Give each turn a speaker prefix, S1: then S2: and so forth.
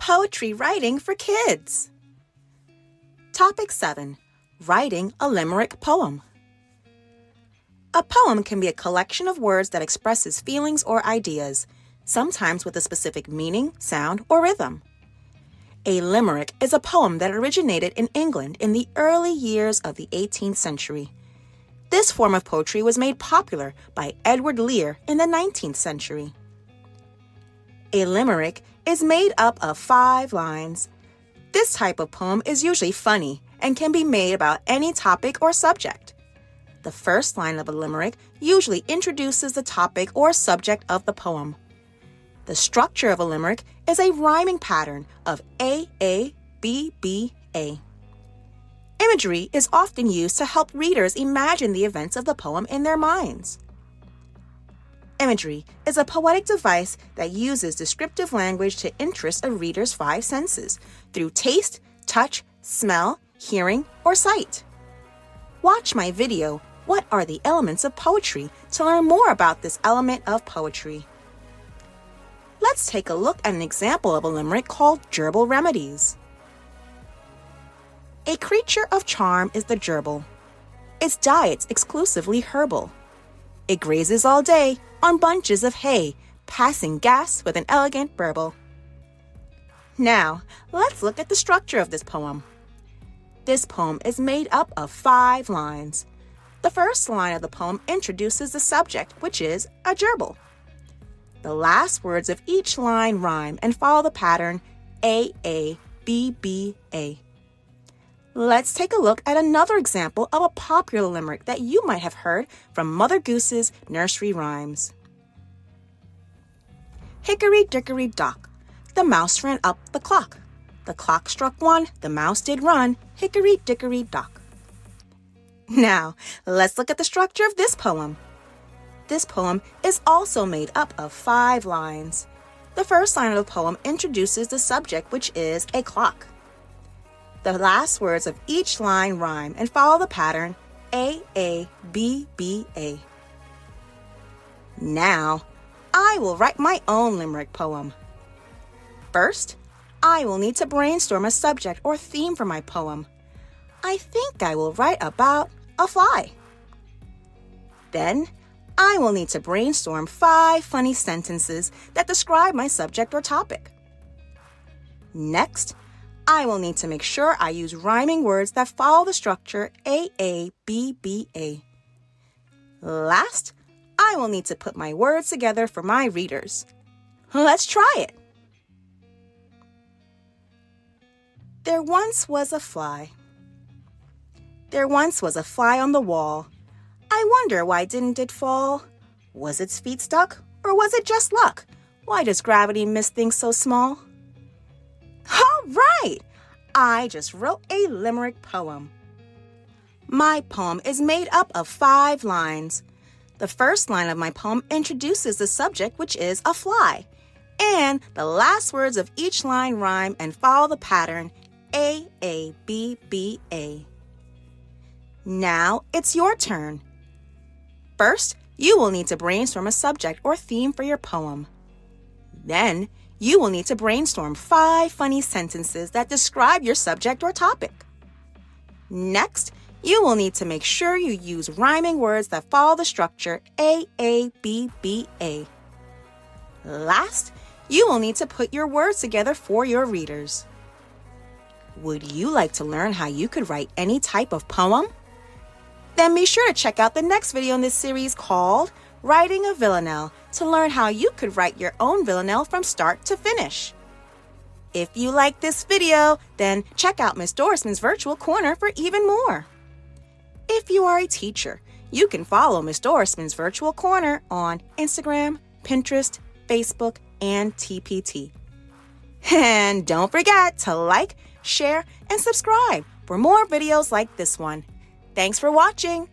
S1: Poetry writing for kids. Topic 7. Writing a limerick poem. A poem can be a collection of words that expresses feelings or ideas, sometimes with a specific meaning, sound, or rhythm. A limerick is a poem that originated in England in the early years of the 18th century. This form of poetry was made popular by Edward Lear in the 19th century. A limerick is made up of 5 lines. This type of poem is usually funny and can be made about any topic or subject. The first line of a limerick usually introduces the topic or subject of the poem. The structure of a limerick is a rhyming pattern of A, B, B, A. Imagery is often used to help readers imagine the events of the poem in their minds. Imagery is a poetic device that uses descriptive language to interest a reader's 5 senses through taste, touch, smell, hearing, or sight. Watch my video, What Are the Elements of Poetry, to learn more about this element of poetry. Let's take a look at an example of a limerick called Gerbal Remedies. A creature of charm is the gerbal. Its diet's exclusively herbal. It grazes all day on bunches of hay, passing gas with an elegant burble. Now, let's look at the structure of this poem. This poem is made up of 5 lines. The first line of the poem introduces the subject, which is a gerbil. The last words of each line rhyme and follow the pattern A, B, B, A. Let's take a look at another example of a popular limerick that you might have heard from Mother Goose's nursery rhymes. Hickory-dickory-dock, the mouse ran up the clock. The clock struck 1, the mouse did run, hickory-dickory-dock. Now, let's look at the structure of this poem. This poem is also made up of 5 lines. The first line of the poem introduces the subject, which is a clock. The last words of each line rhyme and follow the pattern A, B, B, A. Now, I will write my own limerick poem. First, I will need to brainstorm a subject or theme for my poem. I think I will write about a fly. Then, I will need to brainstorm 5 funny sentences that describe my subject or topic. Next, I will need to make sure I use rhyming words that follow the structure A, B, B, A. Last, I will need to put my words together for my readers. Let's try it. There once was a fly. There once was a fly on the wall. I wonder why didn't it fall? Was its feet stuck, or was it just luck? Why does gravity miss things so small? All right! I just wrote a limerick poem. My poem is made up of 5 lines. The first line of my poem introduces the subject, which is a fly, and the last words of each line rhyme and follow the pattern A, B, B, A. Now it's your turn. First, you will need to brainstorm a subject or theme for your poem. Then, you will need to brainstorm 5 funny sentences that describe your subject or topic. Next, you will need to make sure you use rhyming words that follow the structure A, B, B, A. Last, you will need to put your words together for your readers. Would you like to learn how you could write any type of poem? Then be sure to check out the next video in this series called Writing a Villanelle to learn how you could write your own villanelle from start to finish. If you like this video, then check out Miss Dorismond's Virtual Corner for even more. If you are a teacher, you can follow Miss Dorismond's Virtual Corner on Instagram, Pinterest, Facebook, and TPT. And don't forget to like, share, and subscribe for more videos like this one. Thanks for watching.